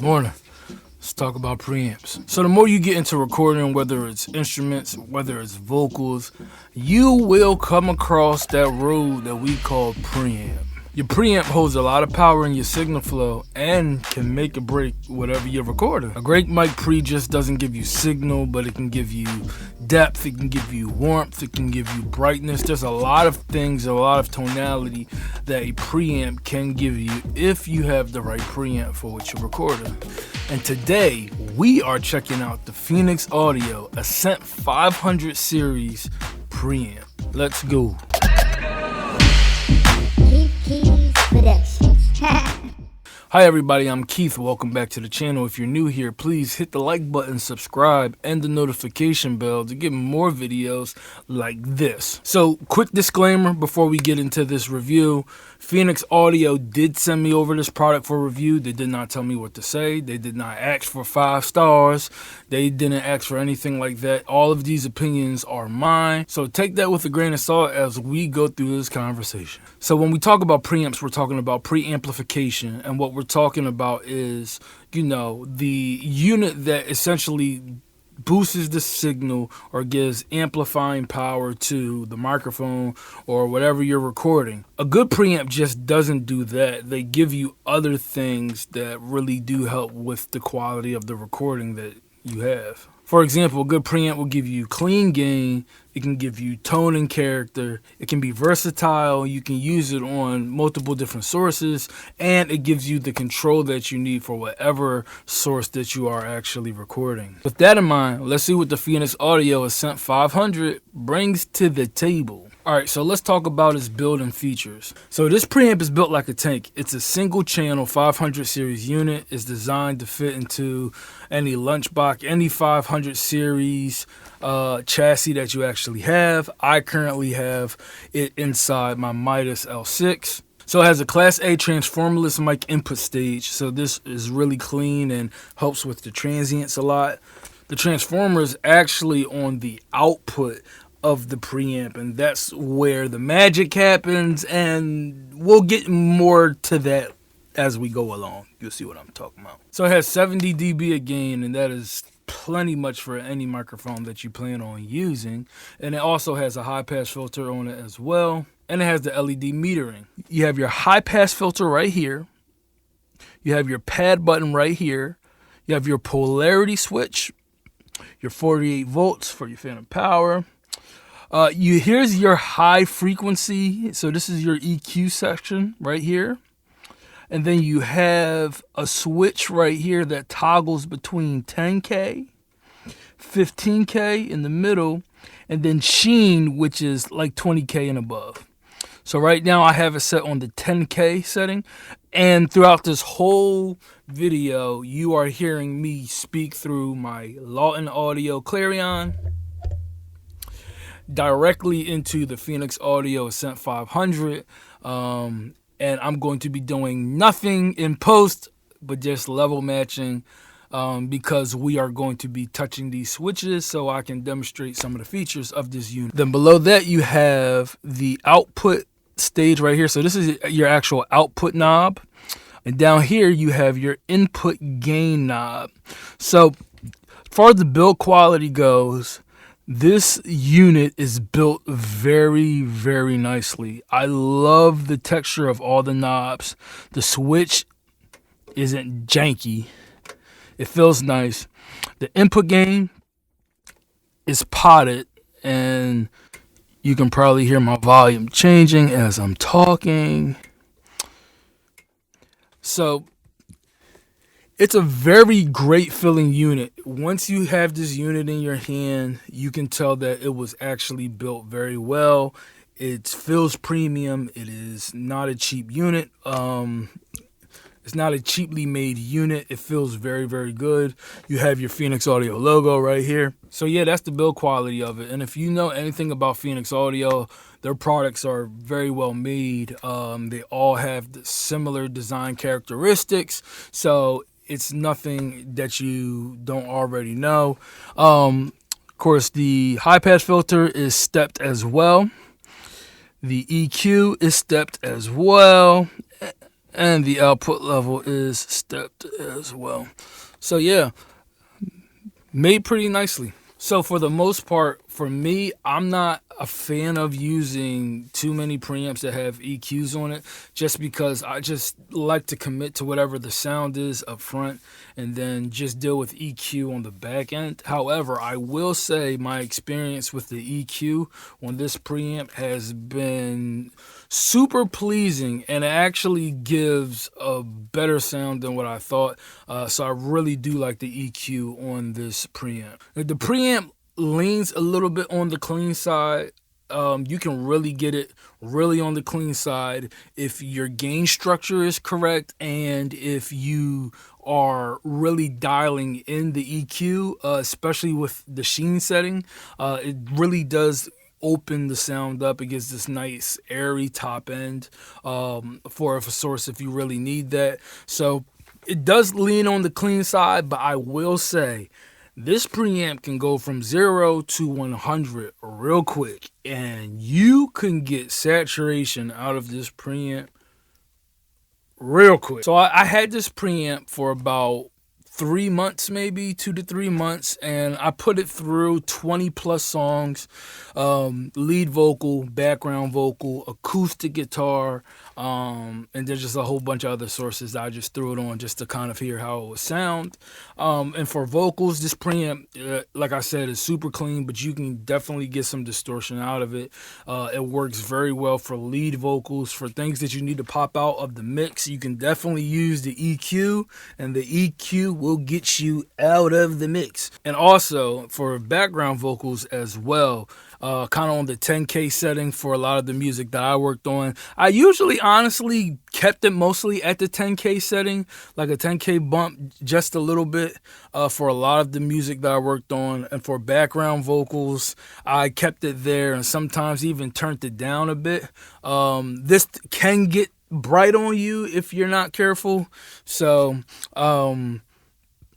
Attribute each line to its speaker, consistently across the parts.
Speaker 1: Morning. Let's talk about preamps. So the more you get into recording, whether it's instruments, whether it's vocals, you will come across that road that we call preamp. Your preamp holds a lot of power in your signal flow and can make or break whatever you're recording. A great mic pre just doesn't give you signal, but it can give you depth, it can give you warmth, it can give you brightness. There's a lot of things, a lot of tonality that a preamp can give you if you have the right preamp for what you're recording. And today we are checking out the Phoenix Audio Ascent 500 series preamp. Let's go. Hi everybody, I'm Keith. Welcome back to the channel. If you're new here, please hit the like button, subscribe, and the notification bell to get more videos like this. So, quick disclaimer before we get into this review. Phoenix Audio did send me over this product for review. They did not tell me what to say. They did not ask for 5 stars. They didn't ask for anything like that. All of these opinions are mine. So take that with a grain of salt as we go through this conversation. So when we talk about preamps, we're talking about preamplification. And what we're talking about is, the unit that essentially boosts the signal or gives amplifying power to the microphone or whatever you're recording. A good preamp just doesn't do that. They give you other things that really do help with the quality of the recording that you have. For example, a good preamp will give you clean gain, it can give you tone and character, it can be versatile, you can use it on multiple different sources, and it gives you the control that you need for whatever source that you are actually recording. With that in mind, let's see what the Phoenix Audio Ascent 500 brings to the table. Alright, so let's talk about its build and features. So this preamp is built like a tank. It's a single channel 500 series unit. It's designed to fit into any lunchbox, any 500 series chassis that you actually have. I currently have it inside my Midas L6. So it has a Class A transformerless mic input stage. So this is really clean and helps with the transients a lot. The transformer is actually on the output of the preamp, and that's where the magic happens, and we'll get more to that as we go along. You'll see what I'm talking about. So it has 70 dB of gain, and that is plenty much for any microphone that you plan on using. And it also has a high pass filter on it as well, and it has the LED metering. You have your high pass filter right here, you have your pad button right here, you have your polarity switch, your 48 volts for your phantom power. Here's your high frequency. So this is your EQ section right here. And then you have a switch right here that toggles between 10K, 15K in the middle, and then sheen, which is like 20K and above. So right now I have it set on the 10K setting. And throughout this whole video, you are hearing me speak through my Lawton Audio Clarion directly into the Phoenix Audio Ascent 500, and I'm going to be doing nothing in post but just level matching because we are going to be touching these switches so I can demonstrate some of the features of this unit. Then below that you have the output stage right here. So this is your actual output knob, and down here you have your input gain knob. So as far as the build quality goes, this unit is built very, very nicely. I love the texture of all the knobs. The switch isn't janky. It feels nice. The input gain is potted, and you can probably hear my volume changing as I'm talking. So it's a very great feeling unit. Once you have this unit in your hand, you can tell that it was actually built very well. It feels premium. It is not a cheap unit. It's not a cheaply made unit. It feels very, very good. You have your Phoenix Audio logo right here. So yeah, that's the build quality of it. And if you know anything about Phoenix Audio, their products are very well made. They all have similar design characteristics. So it's nothing that you don't already know. Of course, the high pass filter is stepped as well. The EQ is stepped as well. And the output level is stepped as well. So yeah, made pretty nicely. So for the most part, for me, I'm not a fan of using too many preamps that have EQs on it, just because I just like to commit to whatever the sound is up front and then just deal with EQ on the back end. However, I will say my experience with the EQ on this preamp has been super pleasing, and it actually gives a better sound than what I thought. So I really do like the EQ on this preamp. The preamp leans a little bit on the clean side. You can really get it really on the clean side if your gain structure is correct and if you are really dialing in the EQ, especially with the sheen setting. It really does open the sound up. It gives this nice airy top end for a source if you really need that. So it does lean on the clean side, but I will say this preamp can go from 0 to 100 real quick, and you can get saturation out of this preamp real quick. So I had this preamp for about 3 months, maybe 2 to 3 months, and I put it through 20 plus songs, lead vocal, background vocal, acoustic guitar, and there's just a whole bunch of other sources that I just threw it on just to kind of hear how it would sound. And for vocals, this preamp, like I said, is super clean, but you can definitely get some distortion out of it. It works very well for lead vocals, for things that you need to pop out of the mix. You can definitely use the EQ, and the EQ will get you out of the mix. And also for background vocals as well, kind of on the 10K setting for a lot of the music that I worked on. I usually honestly kept it mostly at the 10K setting, like a 10K bump just a little bit for a lot of the music that I worked on. And for background vocals, I kept it there and sometimes even turned it down a bit. This can get bright on you if you're not careful. So,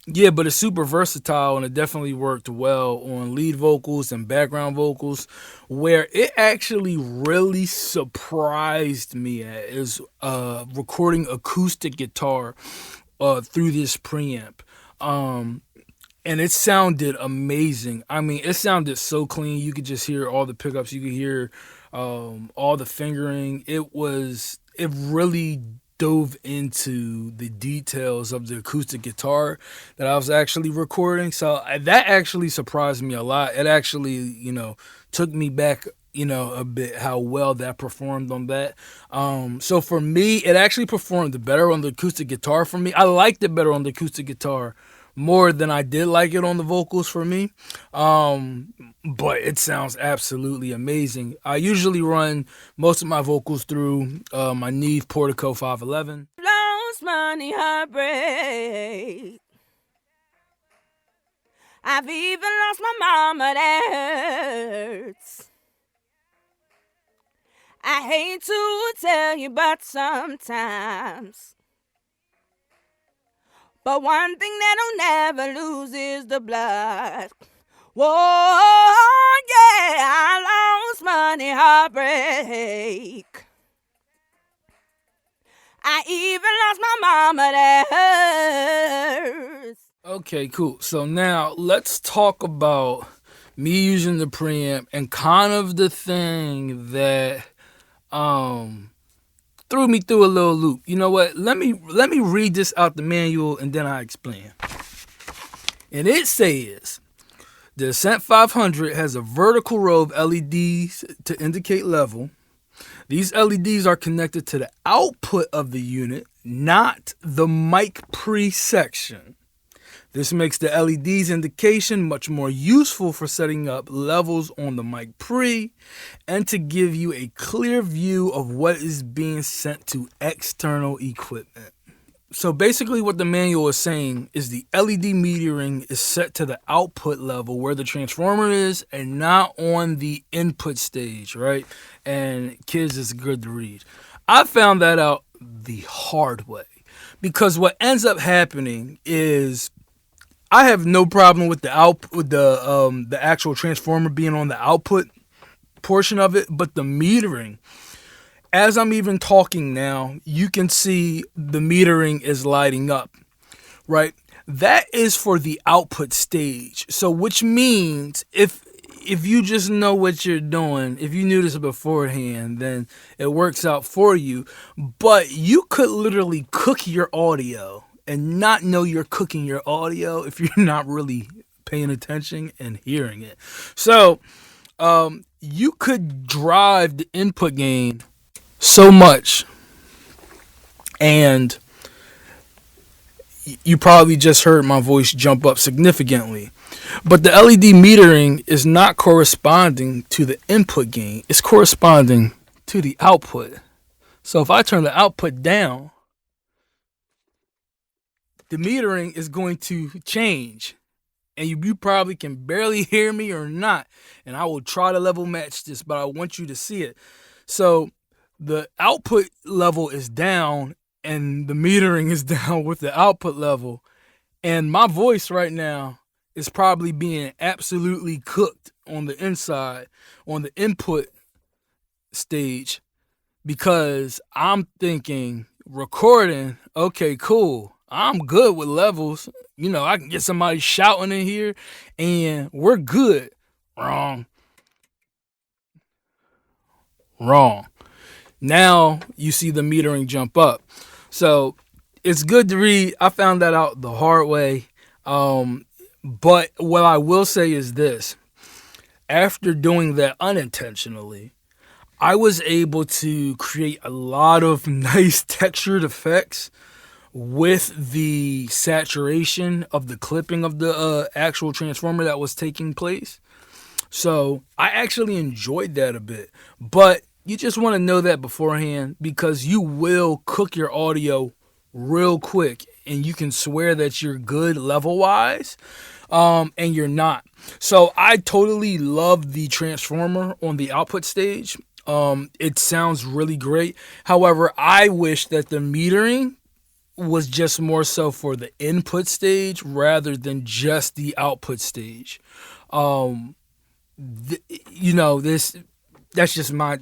Speaker 1: yeah, but it's super versatile, and it definitely worked well on lead vocals and background vocals. Where it actually really surprised me at is recording acoustic guitar through this preamp. And it sounded amazing. I mean, it sounded so clean. You could just hear all the pickups. You could hear all the fingering. It really dove into the details of the acoustic guitar that I was actually recording. So that actually surprised me a lot. It actually, took me back, a bit how well that performed on that. So for me, it actually performed better on the acoustic guitar for me. I liked it better on the acoustic guitar more than I did like it on the vocals for me. But it sounds absolutely amazing. I usually run most of my vocals through my Neve Portico 511.
Speaker 2: Lost money, heartbreak. I've even lost my mama, that hurts. I hate to tell you, but sometimes. But one thing that'll never lose is the blood. Whoa, yeah, I lost money, heartbreak. I even lost my mama, that hurts.
Speaker 1: Okay, cool. So now let's talk about me using the preamp and kind of the thing that threw me through a little loop. You know what? Let me read this out the manual and then I explain. And it says, the Ascent 500 has a vertical row of LEDs to indicate level. These LEDs are connected to the output of the unit, not the mic pre section. This makes the LED's indication much more useful for setting up levels on the mic pre and to give you a clear view of what is being sent to external equipment. So basically what the manual is saying is the LED metering is set to the output level where the transformer is and not on the input stage, right? And kids, it's good to read. I found that out the hard way because what ends up happening is I have no problem with the actual transformer being on the output portion of it, but the metering, as I'm even talking now, you can see the metering is lighting up, right? That is for the output stage. So which means if you just know what you're doing, if you knew this beforehand, then it works out for you. But you could literally cook your audio and not know you're cooking your audio if you're not really paying attention and hearing it. So you could drive the input gain so much, and you probably just heard my voice jump up significantly. But the LED metering is not corresponding to the input gain, it's corresponding to the output. So if I turn the output down, the metering is going to change. And you probably can barely hear me or not. And I will try to level match this, but I want you to see it. So the output level is down and the metering is down with the output level. And my voice right now is probably being absolutely cooked on the inside, on the input stage, because I'm thinking recording, okay, cool. I'm good with levels. You know, I can get somebody shouting in here and we're good. Wrong. Now you see the metering jump up. So it's good to read. I found that out the hard way. But what I will say is this. After doing that unintentionally, I was able to create a lot of nice textured effects with the saturation of the clipping of the actual transformer that was taking place. So I actually enjoyed that a bit. But you just want to know that beforehand, because you will cook your audio real quick and you can swear that you're good level wise, and you're not. So I totally love the transformer on the output stage. It sounds really great. However, I wish that the metering was just more so for the input stage rather than just the output stage. That's just my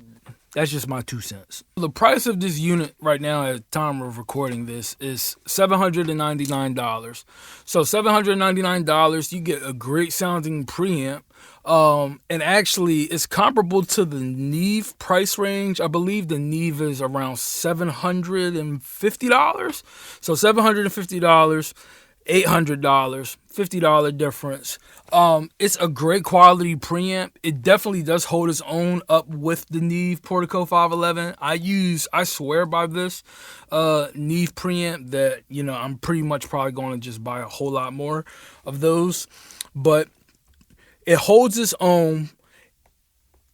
Speaker 1: 2 cents. The price of this unit right now at the time of recording this is $799. So $799, you get a great sounding preamp. And actually it's comparable to the Neve price range. I believe the Neve is around $750. So $750, $800, $50 difference. It's a great quality preamp. It definitely does hold its own up with the Neve Portico 511. I swear by this Neve preamp that, I'm pretty much probably going to just buy a whole lot more of those. But it holds its own.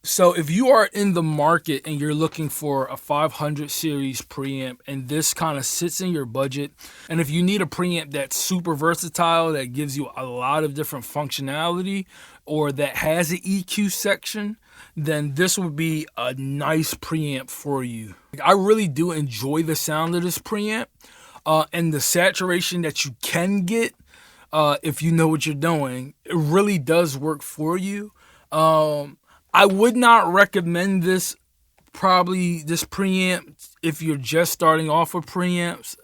Speaker 1: So if you are in the market and you're looking for a 500 series preamp and this kind of sits in your budget, and if you need a preamp that's super versatile, that gives you a lot of different functionality, or that has an EQ section, then this would be a nice preamp for you. I really do enjoy the sound of this preamp, and the saturation that you can get if you know what you're doing. It really does work for you. I would not recommend this preamp if you're just starting off with preamps,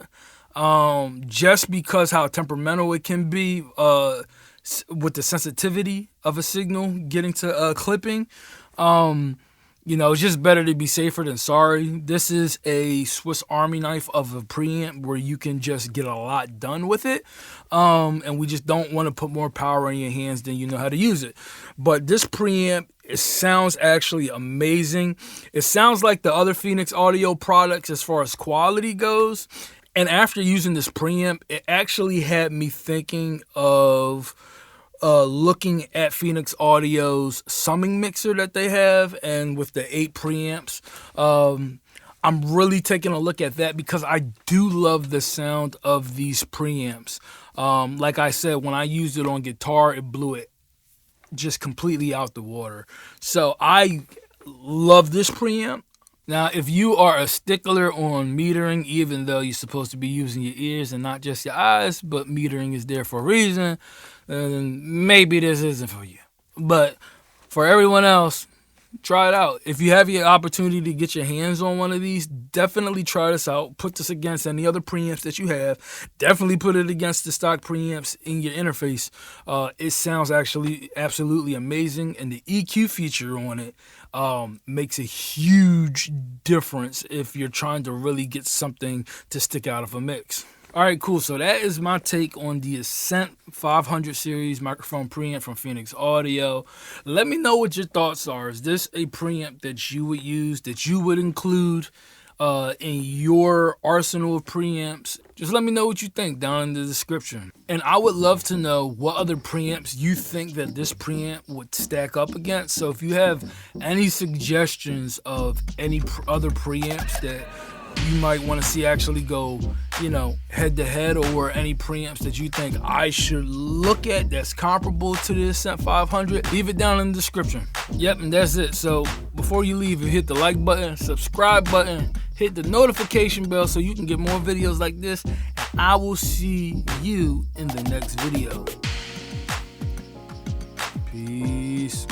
Speaker 1: just because how temperamental it can be with the sensitivity of a signal getting to clipping. It's just better to be safer than sorry. This is a Swiss Army knife of a preamp where you can just get a lot done with it. And we just don't want to put more power in your hands than you know how to use it. But this preamp, it sounds actually amazing. It sounds like the other Phoenix Audio products as far as quality goes. And after using this preamp, it actually had me thinking of looking at Phoenix Audio's summing mixer that they have, and with the 8 preamps. I'm really taking a look at that because I do love the sound of these preamps. Like I said, when I used it on guitar, it blew it just completely out the water. So I love this preamp. Now, if you are a stickler on metering, even though you're supposed to be using your ears and not just your eyes, but metering is there for a reason, then maybe this isn't for you. But for everyone else, Try it out. If you have your opportunity to get your hands on one of these, definitely try this out. Put this against any other preamps that you have. Definitely put it against the stock preamps in your interface. It sounds actually absolutely amazing, and the EQ feature on it makes a huge difference if you're trying to really get something to stick out of a mix. All right, cool. So that is my take on the Ascent 500 series microphone preamp from Phoenix Audio. Let me know what your thoughts are. Is this a preamp that you would use, that you would include in your arsenal of preamps? Just let me know what you think down in the description. And I would love to know what other preamps you think that this preamp would stack up against. So if you have any suggestions of any other preamps that you might want to see actually go, head to head, or any preamps that you think I should look at that's comparable to the Ascent 500, leave it down in the description. Yep, and that's it. So before you leave, you hit the like button, subscribe button, hit the notification bell so you can get more videos like this, and I will see you in the next video. Peace.